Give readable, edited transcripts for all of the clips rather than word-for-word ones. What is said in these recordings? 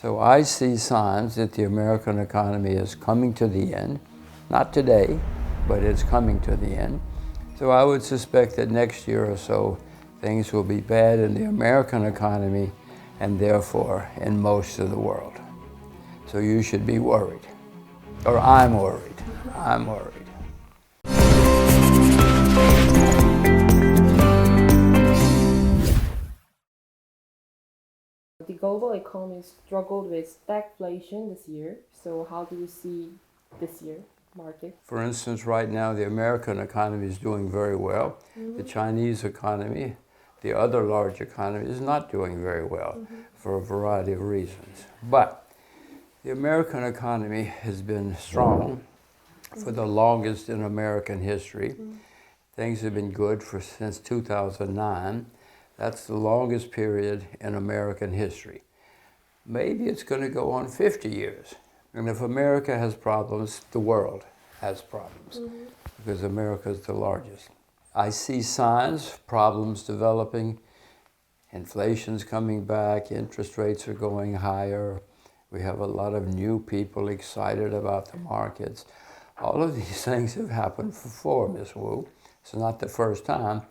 So I see signs that the American economy is coming to the end. Not today, but it's coming to the end. So I would suspect that next year or so, things will be bad in the American economy and therefore in most of the world. So you should be worried. Or I'm worried. I'm worried. The global economy struggled with stagflation this year. So how do you see this year market? For instance, right now, the American economy is doing very well. The Chinese economy, the other large economy, is not doing very well for a variety of reasons. But the American economy has been strong for the longest in American history. Things have been good since 2009. That's the longest period in American history. Maybe it's going to go on 50 years. And if America has problems, the world has problems, because America is the largest. I see signs, problems developing. Inflation's coming back, interest rates are going higher. We have a lot of new people excited about the markets. All of these things have happened before, Ms. Wu. It's not the first time.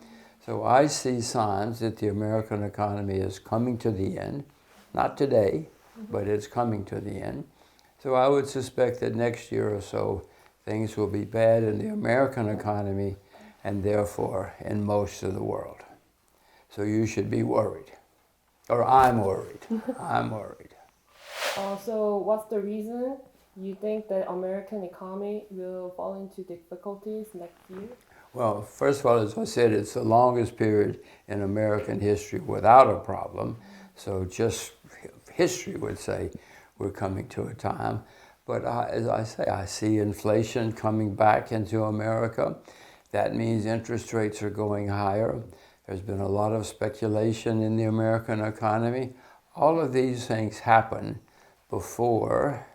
So I see signs that the American economy is coming to the end. Not today, but it's coming to the end. So I would suspect that next year or so, things will be bad in the American economy and therefore in most of the world. So you should be worried. Or I'm worried. I'm worried. So what's the reason you think that American economy will fall into difficulties next year? Well, first of all, as I said, it's the longest period in American history without a problem. So just history would say we're coming to a time. But as I say, I see inflation coming back into America. That means interest rates are going higher. There's been a lot of speculation in the American economy. All of these things happen before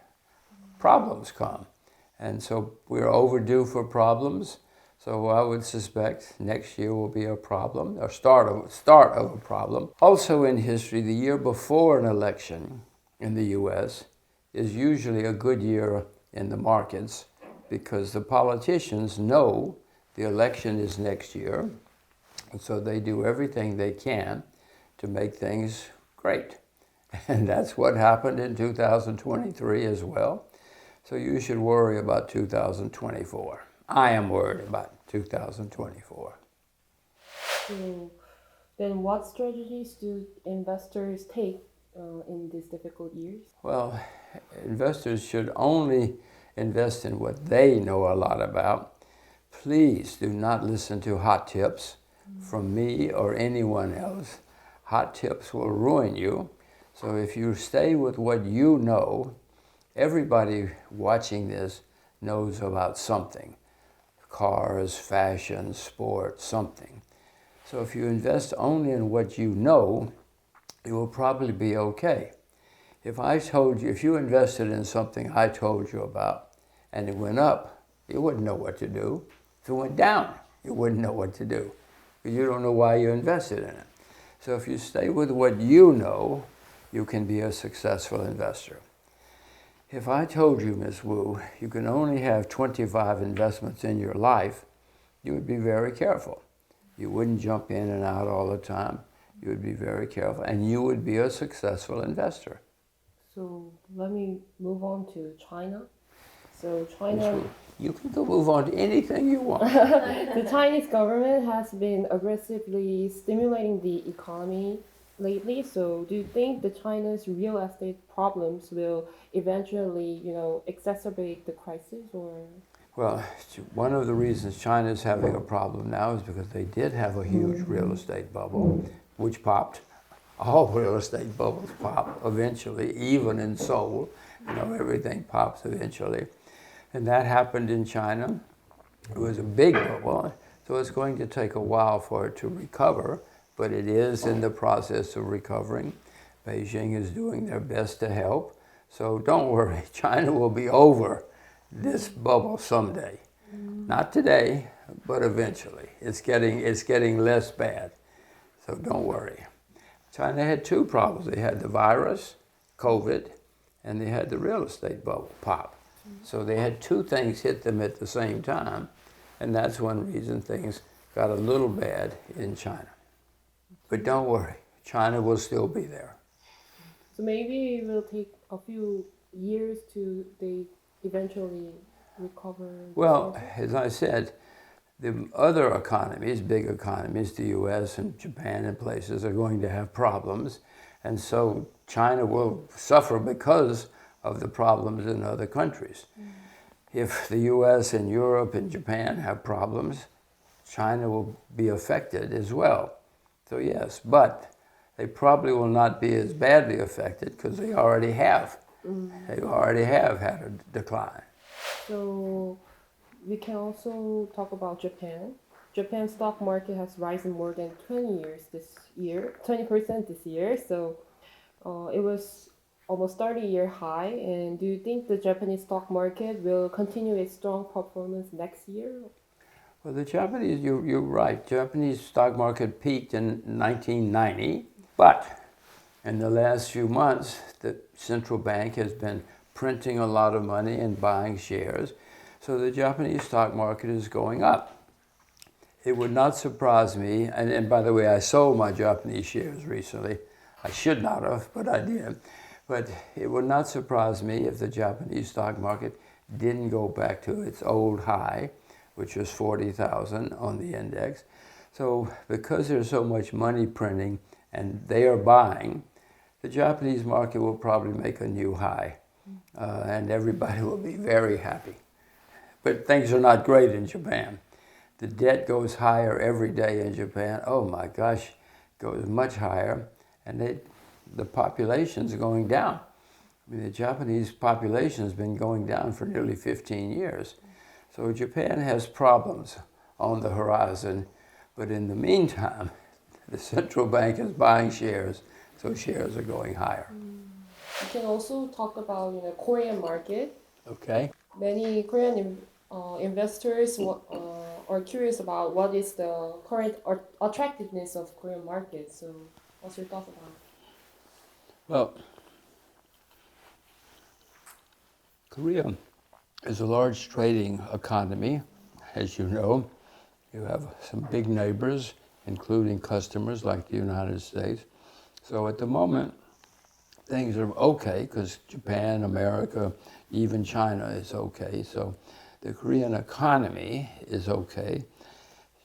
problems come. And so we're overdue for problems. So I would suspect next year will be a problem, or start of a problem. Also in history, the year before an election in the U.S. is usually a good year in the markets, because the politicians know the election is next year, and so they do everything they can to make things great. And that's what happened in 2023 as well. So you should worry about 2024. I am worried about 2024. So then what strategies do investors take in these difficult years? Well, investors should only invest in what they know a lot about. Please do not listen to hot tips from me or anyone else. Hot tips will ruin you. So if you stay with what you know, everybody watching this knows about something. Cars, fashion, sports, something. So if you invest only in what you know, you will probably be okay. If you invested in something I told you about and it went up, you wouldn't know what to do. If it went down, you wouldn't know what to do, because you don't know why you invested in it. So if you stay with what you know, you can be a successful investor. If I told you, Ms. Wu, you can only have 25 investments in your life, you would be very careful. You wouldn't jump in and out all the time. You would be very careful, and you would be a successful investor. So let me move on to China. So China, you can go move on to anything you want. the Chinese government has been aggressively stimulating the economy lately. So do you think the China's real estate problems will eventually, exacerbate the crisis, or? Well, one of the reasons China is having a problem now is because they did have a huge real estate bubble, which popped. All real estate bubbles pop eventually, even in Seoul. Everything pops eventually. And that happened in China. It was a big bubble, so it's going to take a while for it to recover, but it is in the process of recovering. Beijing is doing their best to help. So don't worry, China will be over this bubble someday. Not today, but eventually. It's getting less bad, so don't worry. China had two problems. They had the virus, COVID, and they had the real estate bubble pop. So they had two things hit them at the same time, and that's one reason things got a little bad in China. But don't worry, China will still be there. So maybe it will take a few years to they eventually recover. Well, as I said, the other economies, big economies, the US and Japan and places, are going to have problems. And so China will suffer because of the problems in other countries. If the US and Europe and Japan have problems, China will be affected as well. So yes, but they probably will not be as badly affected because they already have. They already have had a decline. So we can also talk about Japan. Japan's stock market has risen more than 20% this year. So it was almost 30-year high. And do you think the Japanese stock market will continue its strong performance next year? Well, the Japanese, you're right. Japanese stock market peaked in 1990, but in the last few months, the central bank has been printing a lot of money and buying shares. So the Japanese stock market is going up. It would not surprise me, and by the way, I sold my Japanese shares recently. I should not have, but I did. But it would not surprise me if the Japanese stock market didn't go back to its old high, which was 40,000 on the index. So because there's so much money printing and they are buying, the Japanese market will probably make a new high, and everybody will be very happy. But things are not great in Japan. The debt goes higher every day in Japan. Oh my gosh, goes much higher, and the population's going down. I mean, the Japanese population has been going down for nearly 15 years. So Japan has problems on the horizon, but in the meantime, the central bank is buying shares, so shares are going higher. We can also talk about Korean market. Okay. Many Korean investors are curious about what is the current attractiveness of Korean market. So what's your thoughts about it? Well, Korea is a large trading economy, as you know. You have some big neighbors, including customers like the United States. So at the moment, things are okay because Japan, America, even China is okay. So the Korean economy is okay.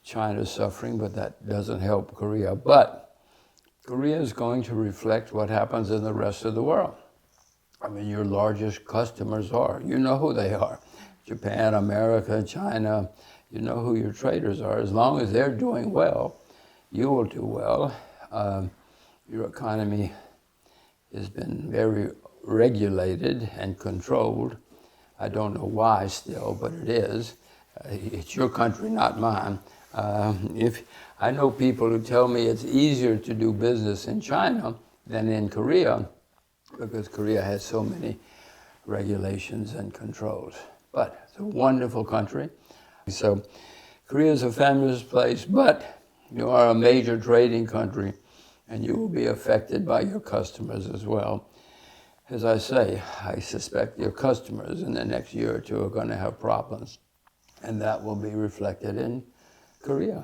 China's suffering, but that doesn't help Korea. But Korea is going to reflect what happens in the rest of the world. I mean, your largest customers are. You know who they are. Japan, America, China. You know who your traders are. As long as they're doing well, you will do well. Your economy has been very regulated and controlled. I don't know why still, but it is. It's your country, not mine. If I know people who tell me it's easier to do business in China than in Korea, because Korea has so many regulations and controls. But it's a wonderful country. So Korea is a fabulous place, but you are a major trading country, and you will be affected by your customers as well. As I say, I suspect your customers in the next year or two are going to have problems, and that will be reflected in Korea.